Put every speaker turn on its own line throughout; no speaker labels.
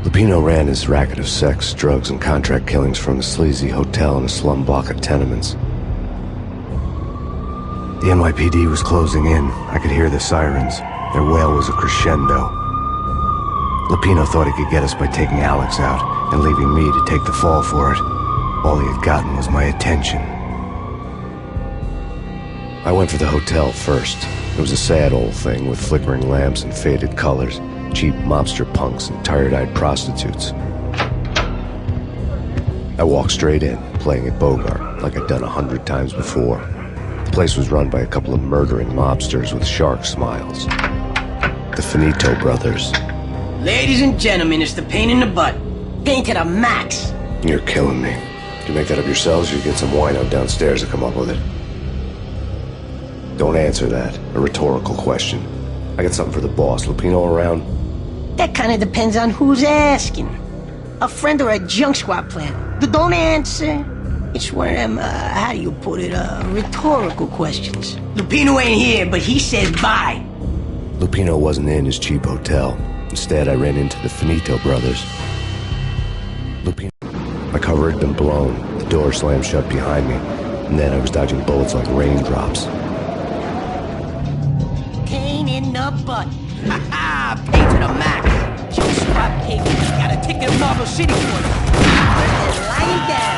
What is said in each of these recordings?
Lupino ran his racket of sex, drugs, and contract killings from a sleazy hotel in a slum block of tenements. The NYPD was closing in. I could hear the sirens. Their wail was a crescendo. Lupino thought he could get us by taking Alex out and leaving me to take the fall for it. All he had gotten was my attention. I went for the hotel first. It was a sad old thing with flickering lamps and faded colors, cheap mobster punks and tired-eyed prostitutes. I walked straight in, playing at Bogart, like I'd done 100 times before. The place was run by a couple of murdering mobsters with shark smiles. The Finito brothers.
Ladies and gentlemen, it's the Payne in the butt. Payne to the max.
You're killing me. You make that up yourselves, or you get some wino downstairs to come up with it? Don't answer that. A rhetorical question. I got something for the boss. Lupino around?
That kind of depends on who's asking. A friend or a junk squad plan. Don't answer. It's one of them, how do you put it, rhetorical questions. Lupino ain't here, but he said bye.
Lupino wasn't in his cheap hotel. Instead, I ran into the Finito brothers. Lupino. My cover had been blown. The door slammed shut behind me. And then I was dodging bullets like raindrops.
Payne in the butt. Ha ha! Payne to the max. Junk squad pig. Got a ticket to Marble City for you. Lying down.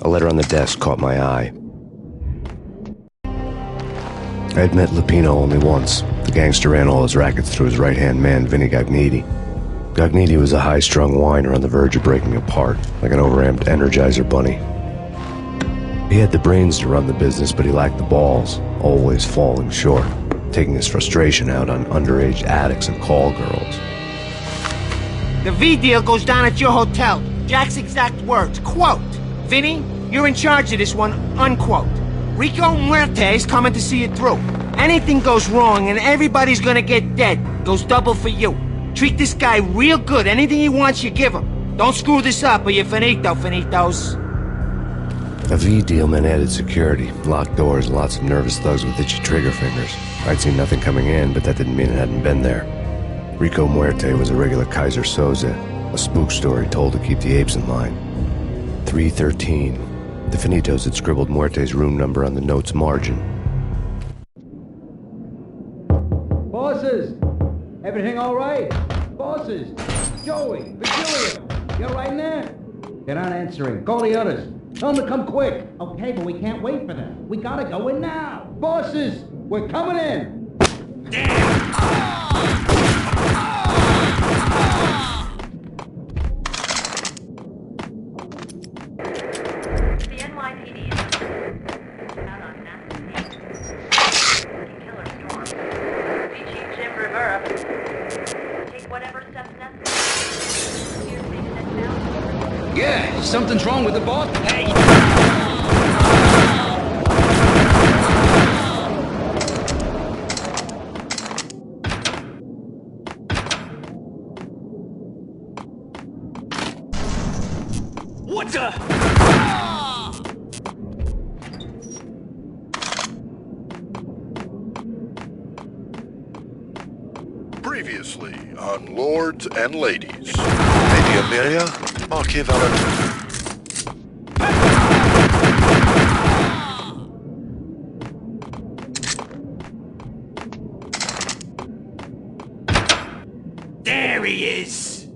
A letter on the desk caught my eye. I had met Lupino only once. The gangster ran all his rackets through his right-hand man, Vinny Gagniti. Gagniti was a high-strung whiner on the verge of breaking apart, like an overamped Energizer bunny. He had the brains to run the business, but he lacked the balls, always falling short, taking his frustration out on underage addicts and call girls.
The V deal goes down at your hotel. Jack's exact words, quote, "Vinny, you're in charge of this one," unquote. Rico Muerte's coming to see it through. Anything goes wrong and everybody's gonna get dead. Goes double for you. Treat this guy real good. Anything he wants, you give him. Don't screw this up or you're finito, finitos.
A V deal meant added security, locked doors, and lots of nervous thugs with itchy trigger fingers. I'd seen nothing coming in, but that didn't mean it hadn't been there. Rico Muerte was a regular Kaiser Soze, a spook story told to keep the apes in line. 313. The Finitos had scribbled Muerte's room number on the note's margin.
Bosses! Everything all right? Bosses! Joey! Virgilio! You all right in there? They're not answering. Call the others. Tell them to come quick. Okay, but we can't wait for them. We gotta go in now. Bosses! We're coming in! Damn!
Yeah, something's wrong with the boss. Hey! What the?
Previously on Lords and Ladies, Lady Amelia, Marquis Valentine.
There he is!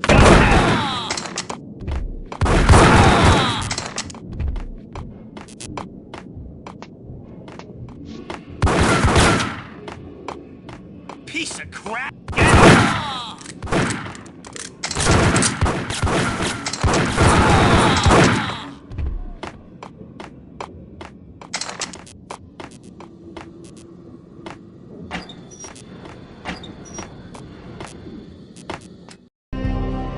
Piece of crap!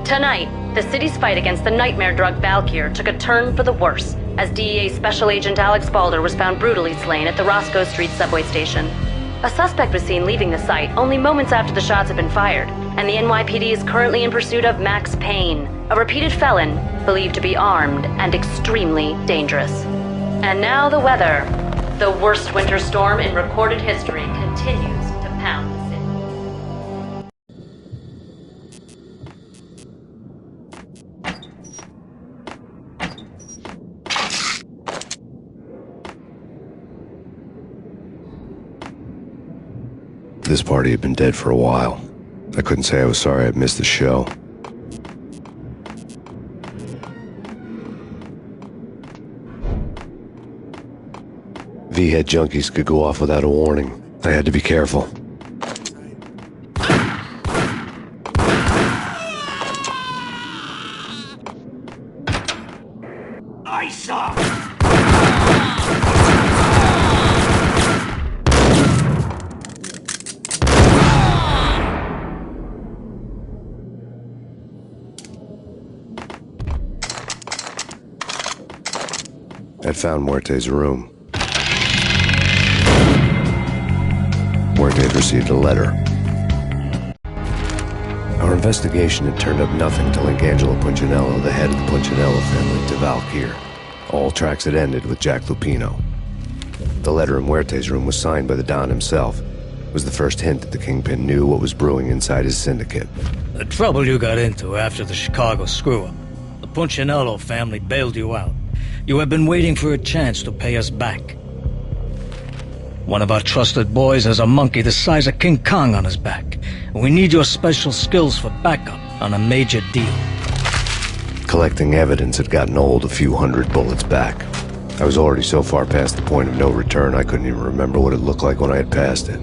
Tonight, the city's fight against the nightmare drug Valkyr took a turn for the worse as DEA Special Agent Alex Balder was found brutally slain at the Roscoe Street subway station. A suspect was seen leaving the site only moments after the shots had been fired, and the NYPD is currently in pursuit of Max Payne, a repeated felon believed to be armed and extremely dangerous. And now the weather. The worst winter storm in recorded history continues to pound the city.
This party had been dead for a while. I couldn't say I was sorry I'd missed the show. V-head junkies could go off without a warning. I had to be careful.
Ice up!
I'd found Muerte's room. Muerte had received a letter. Our investigation had turned up nothing to link Angelo Punchinello, the head of the Punchinello family, to Valkyr. All tracks had ended with Jack Lupino. The letter in Muerte's room was signed by the Don himself. It was the first hint that the Kingpin knew what was brewing inside his syndicate.
The trouble you got into after the Chicago screw-up. The Punchinello family bailed you out. You have been waiting for a chance to pay us back. One of our trusted boys has a monkey the size of King Kong on his back. We need your special skills for backup on a major deal.
Collecting evidence had gotten old a few hundred bullets back. I was already so far past the point of no return I couldn't even remember what it looked like when I had passed it.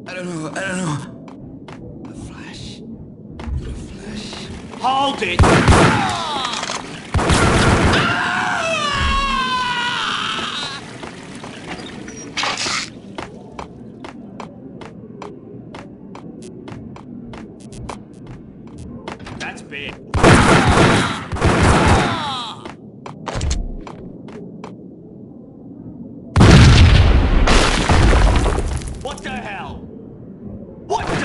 I don't know. The Flash. Hold it! That's big. What the hell? What the?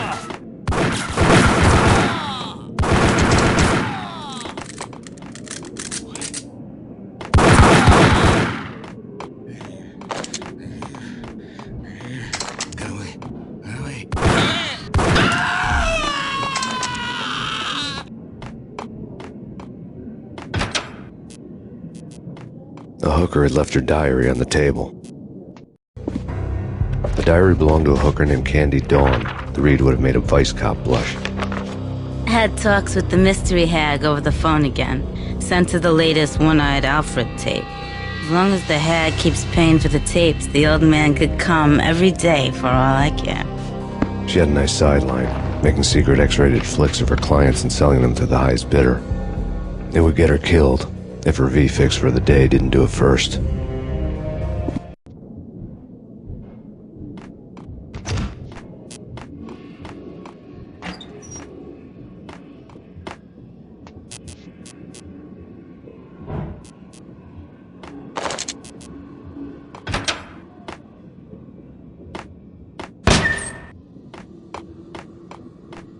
Get away. Get away.
The hooker had left her diary on the table. The diary belonged to a hooker named Candy Dawn. The read would have made a vice cop blush.
Had talks with the mystery hag over the phone again. Sent her the latest One-Eyed Alfred tape. As long as the hag keeps paying for the tapes, the old man could come every day for all I care.
She had a nice sideline, making secret X-rated flicks of her clients and selling them to the highest bidder. It would get her killed if her V-fix for the day didn't do it first.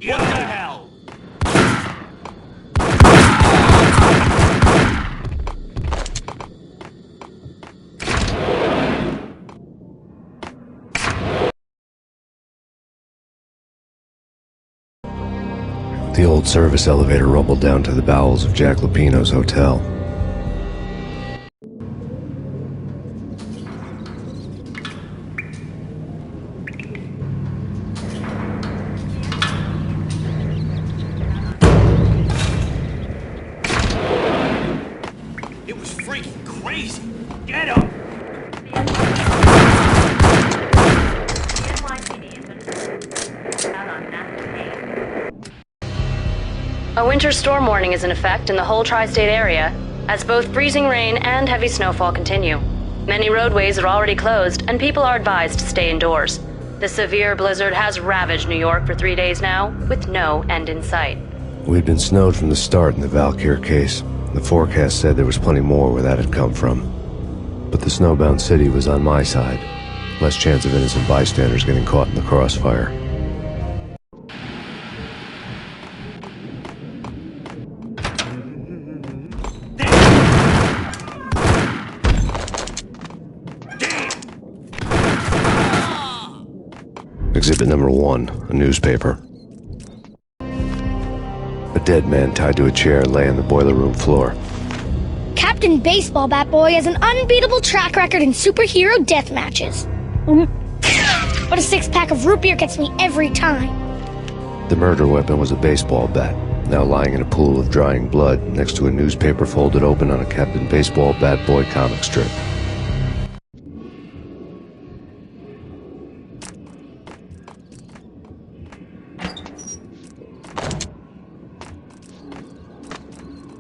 What the hell?
The old service elevator rumbled down to the bowels of Jack Lupino's hotel.
It was freaking crazy. Get up!
A winter storm warning is in effect in the whole tri-state area, as both freezing rain and heavy snowfall continue. Many roadways are already closed, and people are advised to stay indoors. The severe blizzard has ravaged New York for 3 days now, with no end in sight.
We'd been snowed from the start in the Valkyr case. The forecast said there was plenty more where that had come from. But the snowbound city was on my side. Less chance of innocent bystanders getting caught in the crossfire. Exhibit number 1, a newspaper. A dead man tied to a chair lay on the boiler room floor.
Captain Baseball Bat Boy has an unbeatable track record in superhero death matches. But a 6-pack of root beer gets me every time.
The murder weapon was a baseball bat, now lying in a pool of drying blood next to a newspaper folded open on a Captain Baseball Bat Boy comic strip.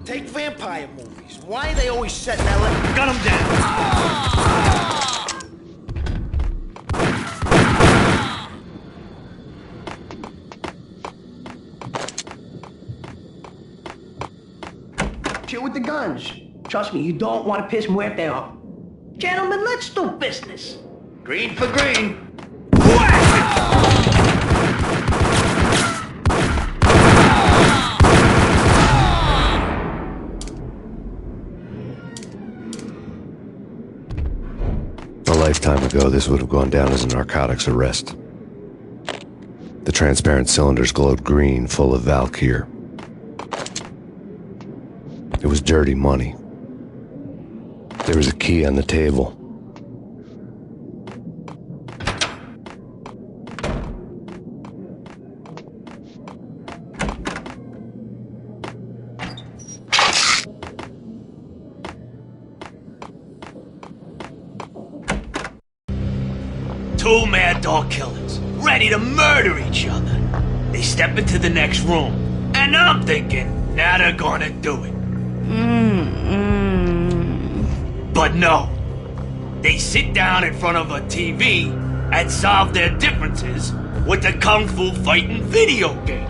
Take vampire movies. Why are they always setting that left? Gun them down.
Chill with the guns. Trust me, you don't want to piss Muerte off. Gentlemen, let's do business.
Green for green.
A lifetime ago, this would have gone down as a narcotics arrest. The transparent cylinders glowed green, full of Valkyr. It was dirty money. There was a key on the table.
Two mad dog killers, ready to murder each other. They step into the next room, and I'm thinking, now they're gonna do it. But no. They sit down in front of a TV and solve their differences with the Kung Fu fighting video game.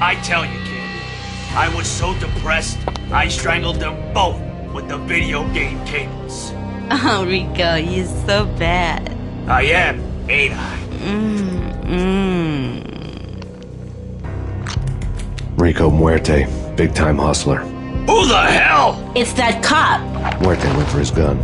I tell you, kid, I was so depressed, I strangled them both with the video game cables.
Oh, Rico, you're so bad.
I am, ain't I?
Rico Muerte, big-time hustler.
Who the hell?
It's that cop.
Muerte went for his gun.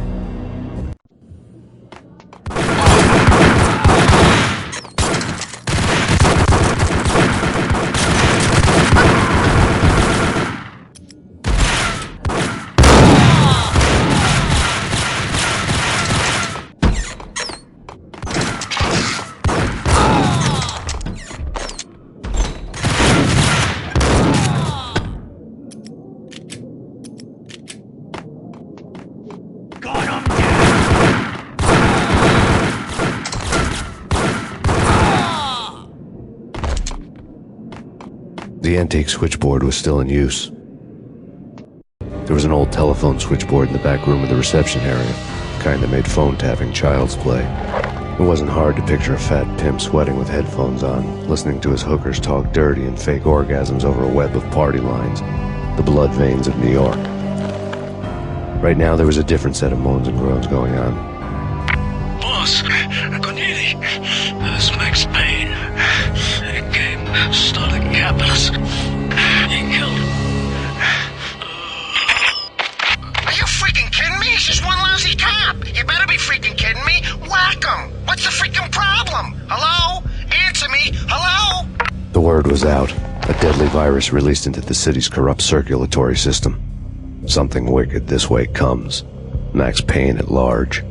The antique switchboard was still in use. There was an old telephone switchboard in the back room of the reception area, the kind that made phone tapping child's play. It wasn't hard to picture a fat pimp sweating with headphones on, listening to his hookers talk dirty and fake orgasms over a web of party lines, the blood veins of New York. Right now there was a different set of moans and groans going on.
Boss, Cornelia, this Max Payne. He came, started capping us. He killed him.
Are you freaking kidding me? He's just one lousy cop. You better be freaking kidding me. Whack him. What's the freaking problem? Hello? Answer me. Hello?
The word was out. A deadly virus released into the city's corrupt circulatory system. Something wicked this way comes. Max Payne at large.